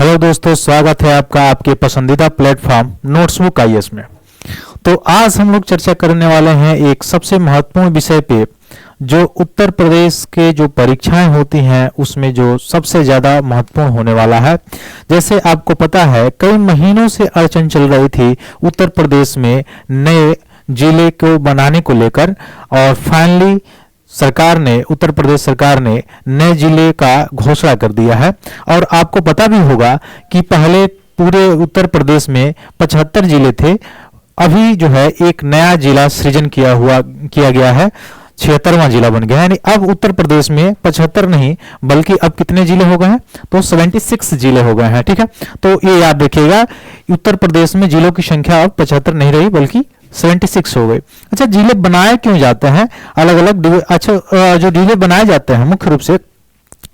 Hello दोस्तों, स्वागत है आपका आपके पसंदीदा प्लेटफॉर्म नोट्सबुक आईएएस में। तो आज हम लोग चर्चा करने वाले हैं एक सबसे महत्वपूर्ण विषय पे, जो उत्तर प्रदेश के जो परीक्षाएं होती हैं उसमें जो सबसे ज़्यादा महत्वपूर्ण होने वाला है। जैसे आपको पता है, कई महीनों से अड़चन चल रही थी उत्तर प्रदेश में नए जिले को बनाने को लेकर, और फाइनली उत्तर प्रदेश सरकार ने नए जिले का घोषणा कर दिया है। और आपको पता भी होगा कि पहले पूरे उत्तर प्रदेश में 75 जिले थे, अभी जो है एक नया जिला सृजन किया गया है, 76वां जिला बन गया है। यानी अब उत्तर प्रदेश में 75 नहीं बल्कि अब कितने जिले हो गए हैं, तो 76 जिले हो गए हैं। ठीक है, तो ये याद रखिएगा, उत्तर प्रदेश में जिलों की संख्या अब 75 नहीं रही बल्कि 76 हो गई। अच्छा, जिले बनाए क्यों जाते हैं अलग अलग? जो जिले बनाए जाते हैं मुख्य रूप से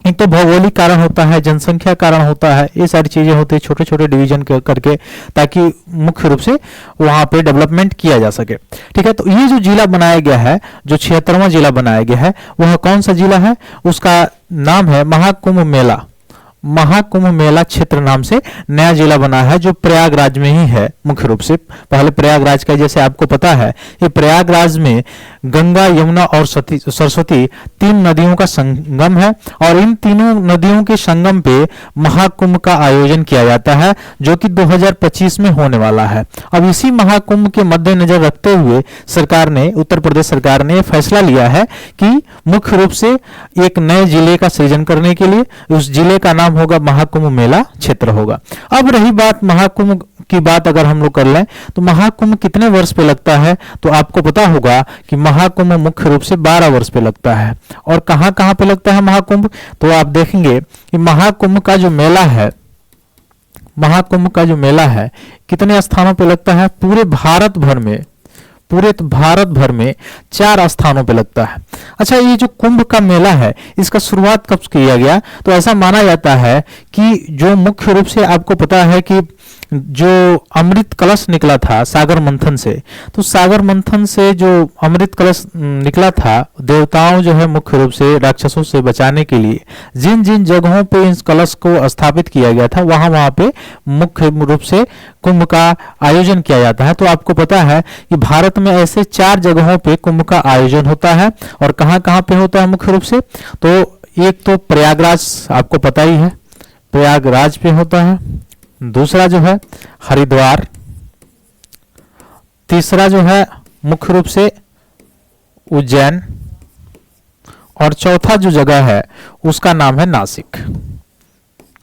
एक तो भौगोलिक कारण होता है, जनसंख्या कारण होता है, ये सारी चीजें होती है, छोटे छोटे डिवीजन करके, ताकि मुख्य रूप से वहां पे डेवलपमेंट किया जा सके। ठीक है, तो ये जो जिला बनाया गया है, जो 76वां जिला बनाया गया है, वह कौन सा जिला है? उसका नाम है महाकुंभ मेला। महाकुंभ मेला क्षेत्र नाम से नया जिला बना है, जो प्रयागराज में ही है मुख्य रूप से। पहले प्रयागराज का, जैसे आपको पता है, ये प्रयागराज में गंगा, यमुना और सरस्वती 3 नदियों का संगम है, और इन तीनों नदियों के संगम पे महाकुंभ का आयोजन किया जाता है, जो कि 2025 में होने वाला है। अब इसी महाकुंभ के मद्देनजर रखते हुए उत्तर प्रदेश सरकार ने फैसला लिया है कि मुख्य रूप से एक नए जिले का सृजन करने के लिए उस जिले का नाम होगा महाकुंभ मेला क्षेत्र होगा। अब रही बात महाकुंभ की बात, अगर हम लोग कर लें तो महाकुंभ कितने वर्ष पे लगता है, तो आपको पता होगा कि महाकुंभ मुख्य रूप से 12 वर्ष पे लगता है। और कहां कहां पे लगता है महाकुंभ, तो आप देखेंगे कि महाकुंभ का जो मेला है कितने स्थानों पे लगता है? पूरे भारत भर में 4 स्थानों पे लगता है। अच्छा, ये जो कुंभ का मेला है, इसका शुरुआत कब किया गया? तो ऐसा माना जाता है कि जो मुख्य रूप से आपको पता है कि जो अमृत कलश निकला था सागर मंथन से, तो सागर मंथन से जो अमृत कलश निकला था, देवताओं जो है मुख्य रूप से राक्षसों से बचाने के लिए जिन जिन जगहों पे इस कलश को स्थापित किया गया था, वहां पे मुख्य रूप से कुंभ का आयोजन किया जाता है। तो आपको पता है कि भारत में ऐसे 4 जगहों पे कुंभ का आयोजन होता है। और कहां कहां पे होता है मुख्य रूप से? तो एक तो प्रयागराज, आपको पता ही है, प्रयागराज पे होता है। दूसरा जो है हरिद्वार, तीसरा जो है मुख्य रूप से उज्जैन, और चौथा जो जगह है उसका नाम है नासिक।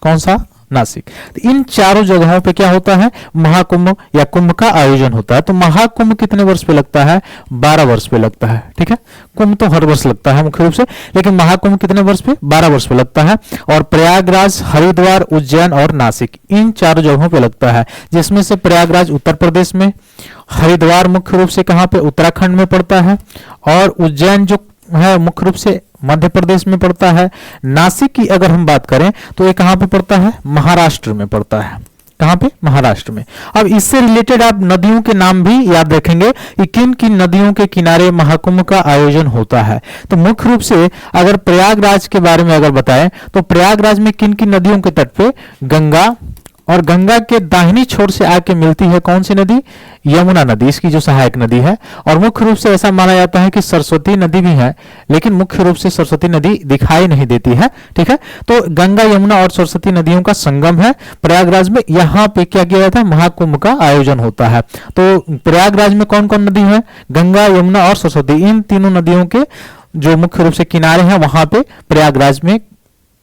कौन सा? नासिक। तो इन चारों जगहों पे क्या होता है? महाकुंभ या कुंभ का आयोजन होता है। तो महाकुंभ कितने वर्ष पे लगता है? 12 वर्ष पे लगता है। ठीक है, कुंभ तो हर वर्ष लगता है मुख्य रूप से, लेकिन महाकुंभ कितने वर्ष पे? 12 वर्ष पे लगता है। और प्रयागराज, हरिद्वार, उज्जैन और नासिक, इन 4 जगहों पे लगता है, जिसमें से प्रयागराज उत्तर प्रदेश में, हरिद्वार मुख्य रूप से कहां पे? उत्तराखंड में पड़ता है, और उज्जैन जो है मुख्य रूप से मध्य प्रदेश में पड़ता है। नासिक की अगर हम बात करें तो ये कहां पे पड़ता है? महाराष्ट्र में पड़ता है। कहां पे? महाराष्ट्र में। अब इससे रिलेटेड आप नदियों के नाम भी याद रखेंगे कि किन किन नदियों के किनारे महाकुंभ का आयोजन होता है। तो मुख्य रूप से अगर प्रयागराज के बारे में अगर बताएं तो प्रयागराज में किन किन नदियों के तट पे? गंगा, और गंगा के दाहिनी छोर से आके मिलती है कौन सी नदी? यमुना नदी, इसकी जो सहायक नदी है। और मुख्य रूप से ऐसा माना जाता है कि सरस्वती नदी भी है, लेकिन मुख्य रूप से सरस्वती नदी दिखाई नहीं देती है। ठीक है, तो गंगा, यमुना और सरस्वती नदियों का संगम है प्रयागराज में। यहाँ पे क्या किया जाता है? महाकुंभ का आयोजन होता है। तो प्रयागराज में कौन कौन नदी है? गंगा, यमुना और सरस्वती, इन तीनों नदियों के जो मुख्य रूप से किनारे हैं, वहां पे प्रयागराज में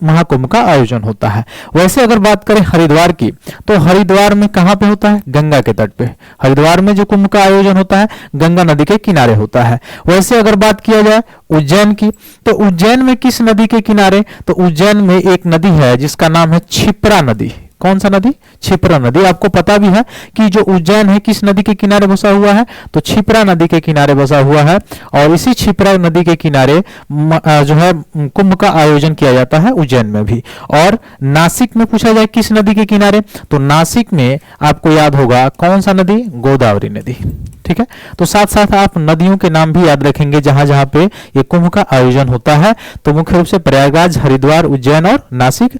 महाकुंभ का आयोजन होता है। वैसे अगर बात करें हरिद्वार की, तो हरिद्वार में कहां पे होता है? गंगा के तट पे। हरिद्वार में जो कुंभ का आयोजन होता है गंगा नदी के किनारे होता है। वैसे अगर बात किया जाए उज्जैन की, तो उज्जैन में किस नदी के किनारे? तो उज्जैन में एक नदी है जिसका नाम है क्षिप्रा नदी। कौन सा नदी? क्षिप्रा नदी। आपको पता भी है कि जो उज्जैन है किस नदी के किनारे बसा हुआ है? तो क्षिप्रा नदी के किनारे बसा हुआ है। और इसी क्षिप्रा नदी के किनारे जो है कुंभ का आयोजन किया जाता है उज्जैन में भी। और नासिक में पूछा जाए किस नदी के किनारे, तो नासिक में आपको याद होगा कौन सा नदी? गोदावरी नदी। ठीक है। तो साथ साथ आप नदियों के नाम भी याद रखेंगे जहां जहां पे ये कुंभ का आयोजन होता है। तो मुख्य रूप से प्रयागराज, हरिद्वार, उज्जैन और नासिक,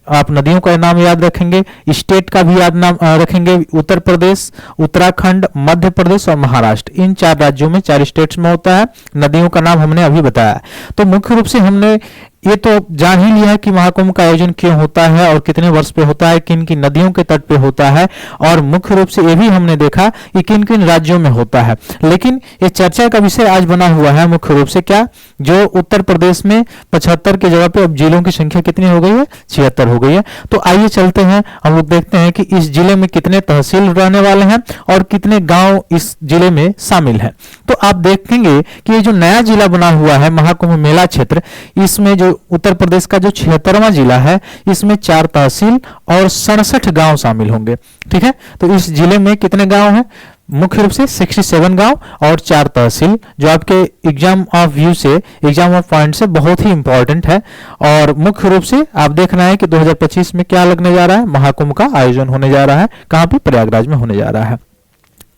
आप नदियों का नाम याद रखेंगे। स्टेट का भी याद नाम रखेंगे, उत्तर प्रदेश, उत्तराखंड, मध्य प्रदेश और महाराष्ट्र, इन 4 राज्यों में, 4 स्टेट्स में होता है। नदियों का नाम हमने अभी बताया। तो मुख्य रूप से हमने ये तो जान ही लिया है कि महाकुंभ का आयोजन क्यों होता है और कितने वर्ष पे होता है, किन किन नदियों के तट पे होता है, और मुख्य रूप से ये भी हमने देखा कि किन किन राज्यों में होता है। लेकिन ये चर्चा का विषय आज बना हुआ है मुख्य रूप से क्या, जो उत्तर प्रदेश में 75 की जगह पे अब जिलों की संख्या कितनी हो गई है, 76 हो गई है। तो आइए चलते हैं, हम लोग देखते हैं कि इस जिले में कितने तहसील रहने वाले हैं और कितने गांव इस जिले में शामिल हैं। तो आप देखेंगे कि ये जो नया जिला बना हुआ है महाकुंभ मेला क्षेत्र, इसमें जो उत्तर प्रदेश का जो 76वां जिला है, इसमें 4 तहसील और 67 गांव शामिल होंगे। ठीक है। तो इस जिले में कितने गांव हैं, मुख्य रूप से 67 गांव और 4 तहसील, जो आपके एग्जाम ऑफ व्यू से, एग्जाम ऑफ पॉइंट से बहुत ही इंपॉर्टेंट है। और मुख्य रूप से आप देखना है कि 2025 में क्या लगने जा रहा है, महाकुंभ का आयोजन होने जा रहा है। कहां पे, प्रयागराज में होने जा रहा है।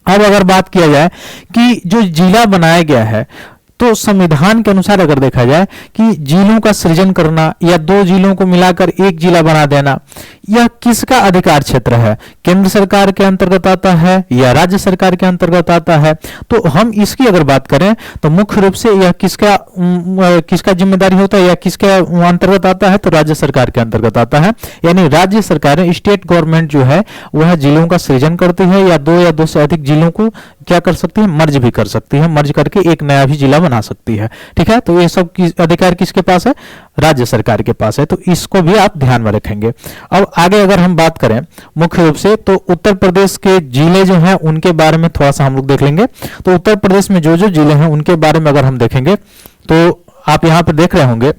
अब अगर बात किया जाए कि जो जिला बनाया गया है, तो संविधान के अनुसार अगर देखा जाए कि जिलों का सृजन करना या 2 जिलों को मिलाकर एक जिला बना देना, यह किसका अधिकार क्षेत्र है, केंद्र सरकार के अंतर्गत आता है या राज्य सरकार के अंतर्गत आता है। तो हम इसकी अगर बात करें तो मुख्य रूप से यह किसका जिम्मेदारी होता है या किसके अंतर्गत आता है, तो राज्य सरकार के अंतर्गत आता है। यानी राज्य सरकार, स्टेट गवर्नमेंट जो है वह जिलों का सृजन करती है या 2 या 2 से अधिक जिलों को क्या कर सकती है, मर्ज भी कर सकती है, मर्ज करके एक नया भी जिला बना सकती है। ठीक है। तो ये सब अधिकार किसके पास है, राज्य सरकार के पास है। तो इसको भी आप ध्यान में रखेंगे। अब आगे अगर हम बात करें मुख्य रूप से, तो उत्तर प्रदेश के जिले जो हैं उनके बारे में थोड़ा सा हम लोग देख लेंगे। तो उत्तर प्रदेश में जो जो जिले हैं उनके बारे में अगर हम देखेंगे तो आप यहां पर देख रहे होंगे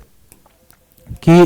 कि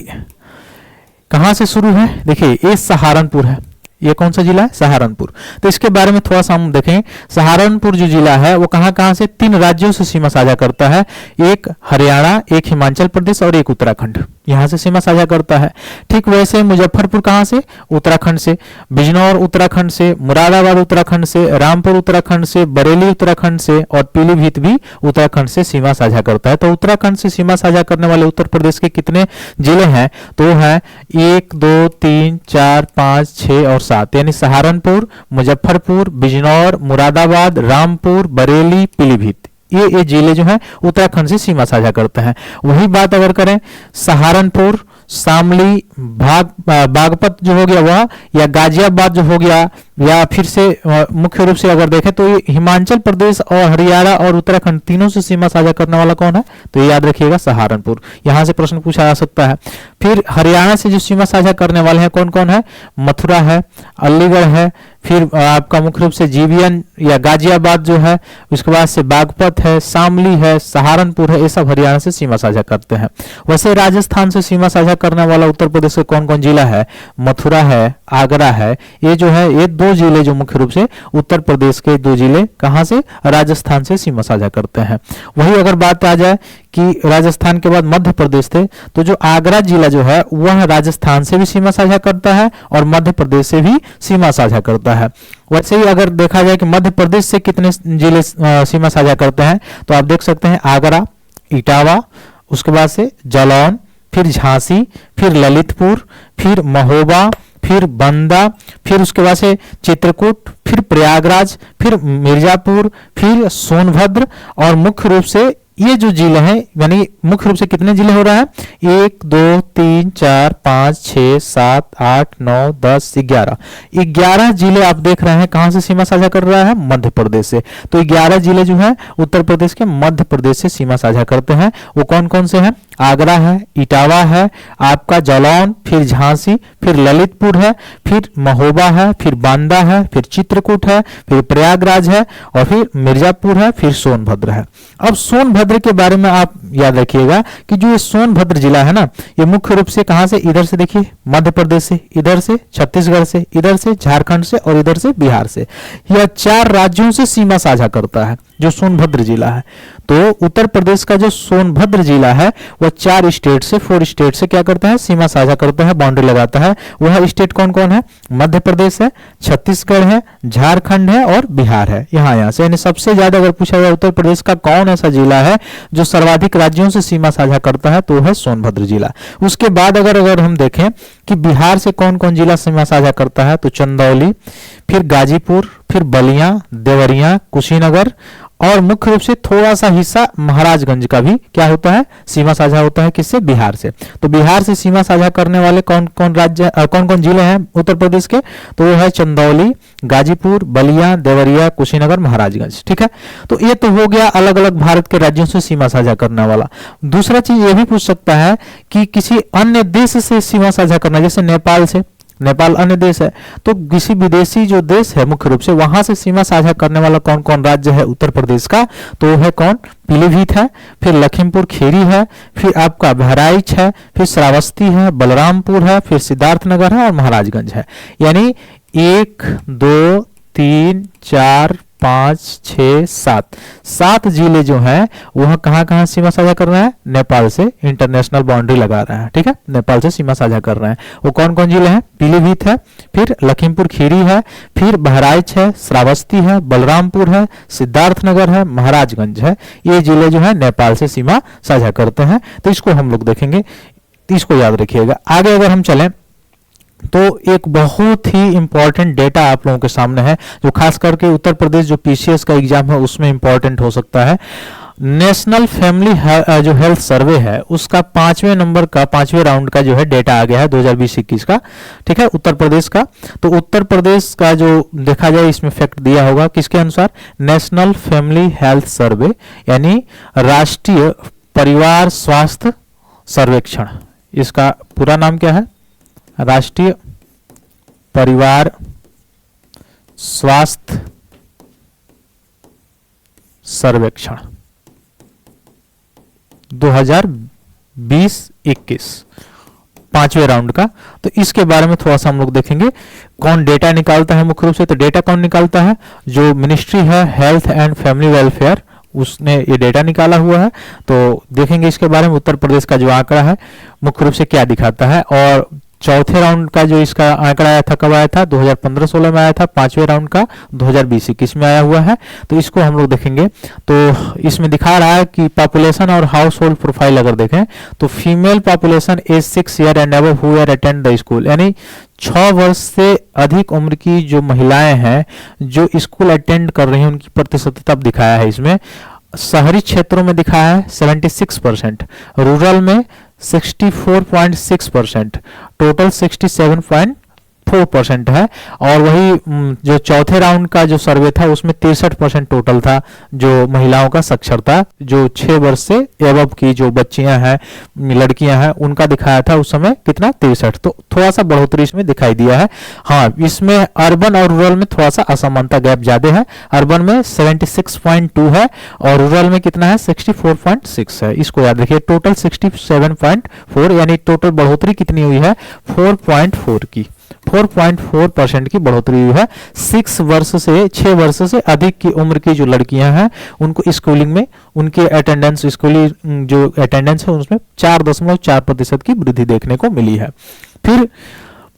कहां से शुरू है। देखिए ये सहारनपुर है, ये कौन सा जिला है, सहारनपुर। तो इसके बारे में थोड़ा सा हम देखें। सहारनपुर जो जिला है वो कहां से, 3 राज्यों से सीमा साझा करता है, एक हरियाणा, एक हिमाचल प्रदेश और एक उत्तराखंड, यहां से सीमा साझा करता है। ठीक वैसे मुजफ्फरपुर कहां से, उत्तराखंड से, बिजनौर उत्तराखंड से, मुरादाबाद उत्तराखंड से, रामपुर उत्तराखंड से, बरेली उत्तराखंड से और पीलीभीत भी उत्तराखंड से सीमा साझा करता है। तो उत्तराखंड से सीमा साझा करने वाले उत्तर प्रदेश के कितने जिले हैं, तो है 1, 2, 3, 4, 5, 6 और 7, यानी सहारनपुर, मुजफ्फरपुर, बिजनौर, मुरादाबाद, रामपुर, बरेली, पीलीभीत, ये जिले जो हैं उत्तराखंड से सीमा साझा करते हैं। वही बात अगर करें सहारनपुर, शामली, बागपत जो हो गया वह, या गाजियाबाद जो हो गया, या फिर से मुख्य रूप से अगर देखें तो ये हिमाचल प्रदेश और हरियाणा और उत्तराखंड तीनों से सीमा साझा करने वाला कौन है, तो ये याद रखिएगा सहारनपुर। यहां से प्रश्न पूछा जा सकता है। फिर हरियाणा से जो सीमा साझा करने वाले हैं कौन कौन है, मथुरा है, अलीगढ़ है, फिर आपका मुख्य रूप से जीबीएन या गाजियाबाद जो है, उसके बाद से बागपत है, शामली है, सहारनपुर है, ये सब हरियाणा से सीमा साझा करते हैं। वैसे राजस्थान से सीमा साझा करने वाला उत्तर प्रदेश के कौन कौन जिला है, मथुरा है, आगरा है, ये जो है ये 2 जिले जो मुख्य रूप से उत्तर प्रदेश के 2 जिले कहां से, राजस्थान से सीमा साझा करते हैं। वही अगर बात आ जाए कि राजस्थान के बाद मध्य प्रदेश थे, तो जो आगरा जिला जो है वह राजस्थान से भी सीमा साझा करता है और मध्य प्रदेश से भी सीमा साझा करता है। वैसे ही अगर देखा जाए कि मध्य प्रदेश से कितने जिले सीमा साझा करते हैं, तो आप देख सकते हैं आगरा, इटावा, उसके बाद से जालौन, फिर झांसी, फिर ललितपुर, फिर महोबा, फिर बंदा, फिर उसके बाद से चित्रकूट, फिर प्रयागराज, फिर मिर्जापुर, फिर सोनभद्र, और मुख्य रूप से ये जो जिले हैं, यानी मुख्य रूप से कितने जिले हो रहा है, 1, 2, 3, 4, 5, 6, 7, 8, 9, 10, 11 जिले आप देख रहे हैं कहां से सीमा साझा कर रहा है, मध्य प्रदेश से। तो 11 जिले जो है उत्तर प्रदेश के मध्य प्रदेश से सीमा साझा करते हैं। वो कौन कौन से हैं, आगरा है, इटावा है, आपका जालौन, फिर झांसी, फिर ललितपुर है, फिर महोबा है, फिर बांदा है, फिर चित्रकूट है, फिर प्रयागराज है और फिर मिर्जापुर है, फिर सोनभद्र है। अब सोनभद्र के बारे में आप याद रखिएगा कि जो ये सोनभद्र जिला है ना, ये मुख्य रूप से कहां से, इधर से देखिए मध्य प्रदेश से, इधर से छत्तीसगढ़ से, इधर से झारखंड से और इधर से बिहार से, यह 4 राज्यों से सीमा साझा करता है जो सोनभद्र जिला है। तो उत्तर प्रदेश का जो सोनभद्र जिला है वह 4 स्टेट से क्या करता है, सीमा साझा करता है, बाउंड्री लगाता है। वह स्टेट कौन कौन है, मध्य प्रदेश है, छत्तीसगढ़ है, झारखंड है और बिहार है। यहाँ से यानी सबसे ज्यादा अगर पूछा जाए उत्तर प्रदेश का कौन ऐसा जिला है जो सर्वाधिक राज्यों से सीमा साझा करता है, तो है सोनभद्र जिला। उसके बाद अगर हम देखें कि बिहार से कौन कौन जिला सीमा साझा करता है, तो चंदौली, फिर गाजीपुर, फिर बलिया, देवरिया, कुशीनगर और मुख्य रूप से थोड़ा सा हिस्सा महाराजगंज का भी क्या होता है, सीमा साझा होता है। किससे, बिहार से। तो बिहार से सीमा साझा करने वाले कौन कौन राज्य कौन कौन जिले हैं उत्तर प्रदेश के, तो वो है चंदौली, गाजीपुर, बलिया, देवरिया, कुशीनगर, महाराजगंज। ठीक है, तो ये तो हो गया अलग अलग भारत के राज्यों से सीमा साझा करने वाला। दूसरा चीज ये भी पूछ सकता है कि किसी अन्य देश से सीमा साझा करना, जैसे नेपाल से, नेपाल अन्य देश है, तो किसी विदेशी जो देश है मुख्य रूप से वहां से सीमा साझा करने वाला कौन कौन राज्य है उत्तर प्रदेश का, तो है कौन, पीलीभीत है, फिर लखीमपुर खीरी है, फिर आपका बहराइच है, फिर श्रावस्ती है, बलरामपुर है, फिर सिद्धार्थनगर है और महाराजगंज है। यानी 1 2 3 4 5 6 7 जिले जो हैं वह कहाँ कहाँ सीमा साझा कर रहे हैं, नेपाल से इंटरनेशनल बाउंड्री लगा रहे हैं। ठीक है, नेपाल से सीमा साझा कर रहे हैं। वो कौन कौन जिले हैं, पीलीभीत है, फिर लखीमपुर खीरी है, फिर बहराइच है, श्रावस्ती है, बलरामपुर है, सिद्धार्थनगर है, महाराजगंज है। ये जिले जो है नेपाल से सीमा साझा करते हैं। तो इसको हम लोग देखेंगे, इसको याद रखिएगा। आगे अगर हम चलें तो एक बहुत ही इंपॉर्टेंट डेटा आप लोगों के सामने है, जो खास करके उत्तर प्रदेश जो पीसीएस का एग्जाम है उसमें इंपॉर्टेंट हो सकता है। नेशनल फैमिली जो हेल्थ सर्वे है उसका 5वें नंबर का 5वें राउंड का जो है डेटा आ गया है 2020-21 का। ठीक है, उत्तर प्रदेश का। तो उत्तर प्रदेश का जो देखा जाए इसमें फैक्ट दिया होगा किसके अनुसार, नेशनल फैमिली हेल्थ सर्वे यानी राष्ट्रीय परिवार स्वास्थ्य सर्वेक्षण। इसका पूरा नाम क्या है, राष्ट्रीय परिवार स्वास्थ्य सर्वेक्षण 2020-21 5वें राउंड का। तो इसके बारे में थोड़ा सा हम लोग देखेंगे कौन डेटा निकालता है मुख्य रूप से। तो डेटा कौन निकालता है, जो मिनिस्ट्री है हेल्थ एंड फैमिली वेलफेयर, उसने ये डेटा निकाला हुआ है। तो देखेंगे इसके बारे में उत्तर प्रदेश का जो आंकड़ा है मुख्य रूप से क्या दिखाता है। और चौथे राउंड का जो इसका आंकड़ा आया था कब आया था, 2015-16 में आया था। 5वें राउंड का 2020-21 में आया हुआ है। तो इसको हम लोग देखेंगे। तो इसमें दिखा रहा है कि पॉपुलेशन और हाउस होल्ड प्रोफाइल अगर देखें तो female population age 6 year and above who are attend the school, यानी 6 वर्ष से अधिक उम्र की जो महिलाएं हैं जो स्कूल अटेंड कर रही हैं उनकी प्रतिशतता दिखाया है इसमें। शहरी क्षेत्रों में दिखाया है 76%, रूरल में 64.6%, टोटल 67.4% है। और वही जो चौथे राउंड का जो सर्वे था उसमें 63% टोटल था जो महिलाओं का साक्षरता, जो 6 वर्ष से एबव की जो बच्चियां हैं लड़कियां हैं उनका दिखाया था उस समय कितना, 63। तो थोड़ा सा बढ़ोतरी इसमें दिखाई दिया है। हाँ, इसमें अर्बन और रूरल में थोड़ा सा असमानता गैप ज्यादा है। अर्बन में 76.2 है और रूरल में कितना है, 64.6 है। इसको याद रखिए। टोटल 67.4 यानी टोटल बढ़ोतरी कितनी हुई है, 4.4 की, 4.4% की बढ़ोतरी हुई है। 6 वर्ष से अधिक की उम्र की जो लड़कियां हैं उनको स्कूलिंग में उनके अटेंडेंस, स्कूली जो अटेंडेंस है उसमें 4.4% की वृद्धि देखने को मिली है। फिर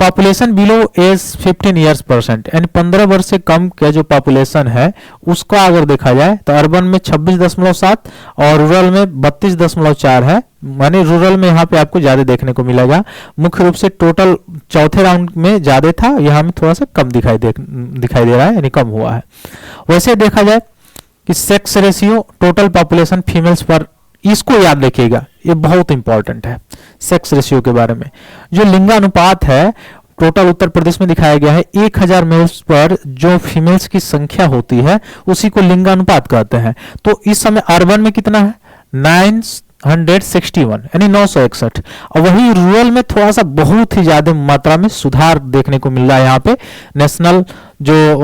population below age 15 years percent, यानी 15 वर्ष से कम का जो पॉपुलेशन है उसका अगर देखा जाए तो अर्बन में 26.7 और रूरल में 32.4 है। माने रूरल में यहाँ पे आपको ज्यादा देखने को मिलेगा। मुख्य रूप से टोटल चौथे राउंड में ज्यादा था, यहाँ में थोड़ा सा कम दिखाई दे रहा है, यानी कम हुआ है। वैसे देखा जाए कि sex ratio total population females पर, इसको याद रखिएगा, ये बहुत इंपॉर्टेंट है सेक्स रेशियो के बारे में। जो लिंगानुपात है टोटल उत्तर प्रदेश में दिखाया गया है, 1000 मेल्स पर जो फीमेल्स की संख्या होती है उसी को लिंगानुपात कहते हैं। तो इस समय अर्बन में कितना है, 961 यानी 961। और वही रूरल में थोड़ा सा बहुत ही ज्यादा मात्रा में सुधार देखने को मिल रहा है। यहाँ पे नेशनल जो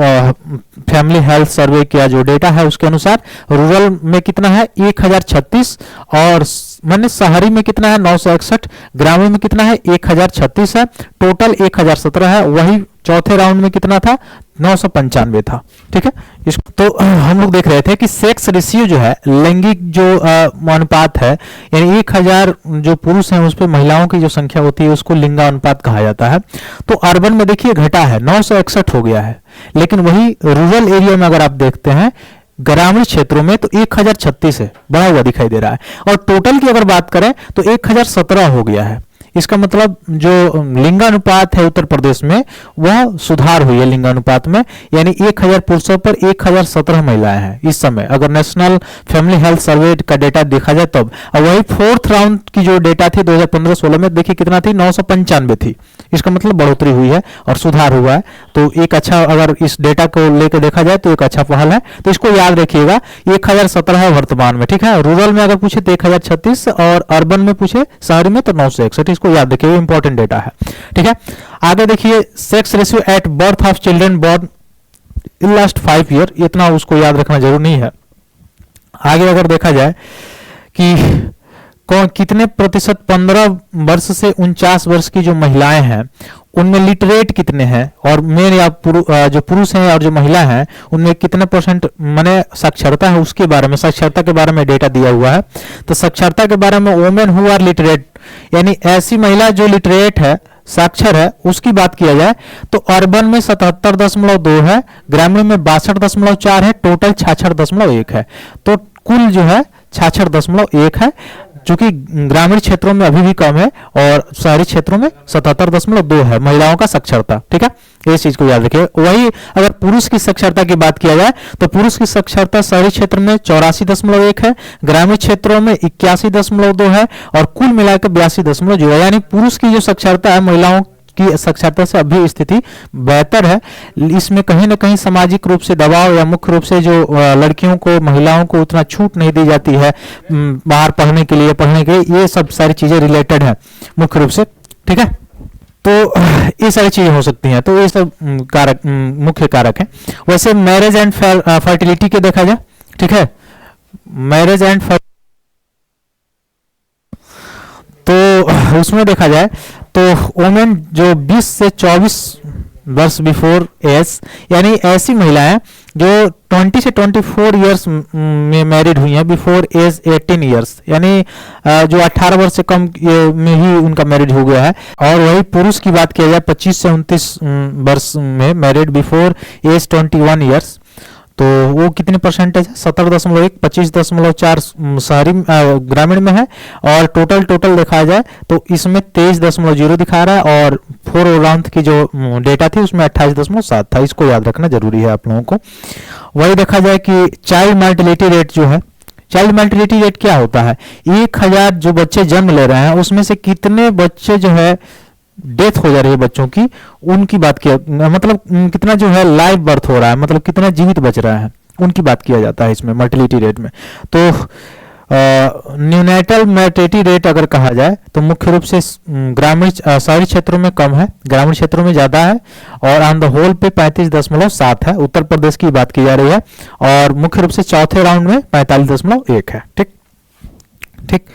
फैमिली हेल्थ सर्वे का जो डेटा है उसके अनुसार रूरल में कितना है, 1036 और मैंने शहरी में कितना है, 961, ग्रामीण में कितना है, 1036 है, टोटल 1017 है। वही चौथे राउंड में कितना था, 995 था। ठीक है, इसको तो हम लोग देख रहे थे कि सेक्स रेशियो जो है, लैंगिक जो अनुपात है, यानी 1000 जो पुरुष हैं उस पर महिलाओं की जो संख्या होती है उसको लिंगानुपात कहा जाता है। तो अर्बन में देखिए घटा है, 961 हो गया है, लेकिन वही रूरल एरिया में अगर आप देखते हैं, ग्रामीण क्षेत्रों में, तो 1036 है, बढ़ा हुआ दिखाई दे रहा है। और टोटल की अगर बात करें तो 1017 हो गया है। इसका मतलब जो लिंगानुपात है उत्तर प्रदेश में वह सुधार हुई है लिंगानुपात में, यानी 1000 पुरुषों पर 1017 महिलाएं हैं इस समय, अगर नेशनल फैमिली हेल्थ सर्वे का डेटा देखा जाए तब। और वही फोर्थ राउंड की जो डेटा थी 2015-16 में, देखिए कितना थी, 995 थी। इसका मतलब बढ़ोतरी हुई है और सुधार हुआ है। तो एक अच्छा, अगर इस डेटा को लेकर देखा जाए तो एक अच्छा पहल है। तो इसको याद रखिएगा, 1017 है वर्तमान में। ठीक है, रूरल में अगर पूछे तो 1036 और अर्बन में पूछे शहरी में तो 961। इसको याद रखिए, इंपॉर्टेंट डेटा है। ठीक है, आगे देखिए sex ratio at birth of children born in last 5 year, इतना उसको याद रखना जरूर नहीं है। आगे अगर देखा जाए कि कितने प्रतिशत 15 वर्ष से 49 वर्ष की जो महिलाएं हैं उनमें लिटरेट कितने हैं, और मेन या जो पुरुष हैं और जो महिला हैं उनमें कितने परसेंट माने साक्षरता है, उसके बारे में, साक्षरता के बारे में डेटा दिया हुआ है। तो साक्षरता के बारे में वुमेन हु आर लिटरेट, यानी ऐसी महिला जो लिटरेट है, साक्षर है, उसकी बात किया जाए तो अर्बन में 77.2 है, ग्रामीण में 62.4 है, टोटल 66.1 है। तो कुल जो है 66.1 है, जो कि ग्रामीण क्षेत्रों में अभी भी कम है और शहरी क्षेत्रों में 77.2 है महिलाओं का साक्षरता। ठीक है, इस चीज को याद रखिए। वही अगर पुरुष की साक्षरता की बात किया जाए तो पुरुष की साक्षरता शहरी क्षेत्र में 84.1 है, ग्रामीण क्षेत्रों में 81.2 है और कुल मिलाकर 82.0 है। यानी पुरुष की जो साक्षरता है महिलाओं की साक्षरता से अभी स्थिति बेहतर है। इसमें कहीं ना कहीं सामाजिक रूप से दबाव या मुख्य रूप से जो लड़कियों को, महिलाओं को उतना छूट नहीं दी जाती है बाहर पढ़ने के लिए, ये सब सारी चीजें रिलेटेड है मुख्य रूप से। ठीक है, तो ये सारी चीजें हो सकती हैं। तो ये सब कारक मुख्य कारक हैं। वैसे मैरिज एंड फर्टिलिटी के देखा जाए, ठीक है, मैरिज एंड तो उसमें देखा जाए तो वुमेन जो 20 से 24 वर्ष बिफोर एज, यानी ऐसी महिलाएं जो 20 से 24 इयर्स में मैरिड हुई हैं, बिफोर एज 18 इयर्स, यानी जो 18 वर्ष से कम में ही उनका मैरिड हो गया है। और वही पुरुष की बात किया जाए 25 से 29 वर्ष में मैरिड बिफोर एज 21 इयर्स, तो वो कितनी परसेंटेज है, 17.1, 25.4 शहरी ग्रामीण में है। और टोटल देखा जाए तो इसमें 23.0 दिखा रहा है और 4 राउंड की जो डेटा थी उसमें 28.7 था। इसको याद रखना जरूरी है आप लोगों को। वही देखा जाए कि चाइल्ड मॉर्टेलिटी रेट जो है, चाइल्ड मॉर्टेलिटी रेट क्या होता है, 1000 जो बच्चे जन्म ले रहे हैं उसमें से कितने बच्चे जो है डेथ हो जा रही है बच्चों की, उनकी बात किया, मतलब कितना जो है लाइव बर्थ हो रहा है, मतलब कितना जीवित बच रहा है, उनकी बात किया जाता है इसमें मॉर्टेलिटी रेट में। तो न्यूनेटल मॉर्टेलिटी रेट अगर कहा जाए तो मुख्य रूप से ग्रामीण शहरी क्षेत्रों में कम है, ग्रामीण क्षेत्रों में ज्यादा है और ऑन द होल पे 35.7 है। उत्तर प्रदेश की बात की जा रही है और मुख्य रूप से चौथे राउंड में 45.1 है। ठीक ठीक,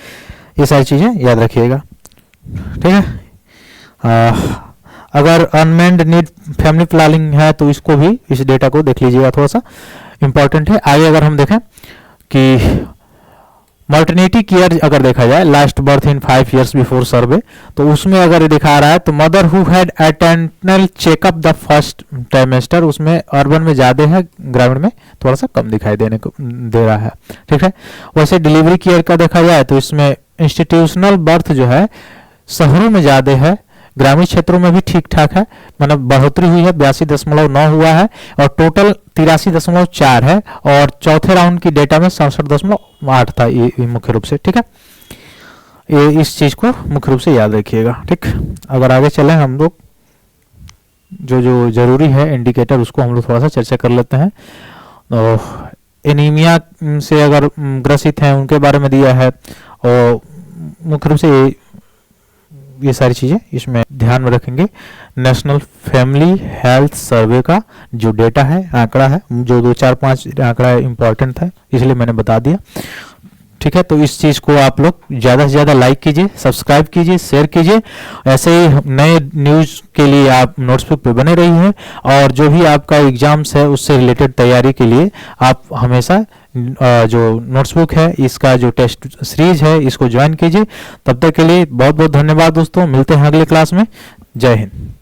ये सारी चीजें याद रखिएगा। ठीक है, अगर अनमेंड नीड फैमिली प्लानिंग है तो इसको भी, इस डेटा को देख लीजिएगा, थोड़ा सा इंपॉर्टेंट है। आगे अगर हम देखें कि मॉर्टेनिटी केयर अगर देखा जाए, last birth in 5 years before survey, तो उसमें अगर दिखा रहा है तो mother who had attended checkup the first trimester, उसमें अर्बन में ज्यादा है, ग्रामीण में थोड़ा सा कम दिखाई दे रहा है। ठीक है, वैसे डिलीवरी केयर का देखा जाए तो इसमें इंस्टीट्यूशनल बर्थ जो है शहरों में ज्यादा है, ग्रामीण क्षेत्रों में भी ठीक ठाक है, मतलब बढ़ोतरी हुई है, 82.9 हुआ है और टोटल 83.4 है और चौथे राउंड की डेटा में 67.8 था ये मुख्य रूप से। ठीक है, ये इस चीज को मुख्य रूप से याद रखिएगा। ठीक, अगर आगे चले हम लोग जो जरूरी है इंडिकेटर उसको हम लोग थोड़ा सा चर्चा कर लेते हैं। तो एनीमिया से अगर ग्रसित हैं उनके बारे में दिया है और मुख्य रूप से ये सारी चीजें इसमें ध्यान में रखेंगे। नेशनल फैमिली हेल्थ सर्वे का जो डेटा है, आंकड़ा है, जो 2, 4, 5 आंकड़ा इंपॉर्टेंट था इसलिए मैंने बता दिया। ठीक है, तो इस चीज़ को आप लोग ज़्यादा से ज़्यादा लाइक कीजिए, सब्सक्राइब कीजिए, शेयर कीजिए। ऐसे ही नए न्यूज़ के लिए आप नोट्सबुक पे बने रहिए, और जो भी आपका एग्जाम्स है उससे रिलेटेड तैयारी के लिए आप हमेशा जो नोट्सबुक है इसका जो टेस्ट सीरीज है इसको ज्वाइन कीजिए। तब तक के लिए बहुत बहुत धन्यवाद दोस्तों, मिलते हैं अगले क्लास में। जय हिंद।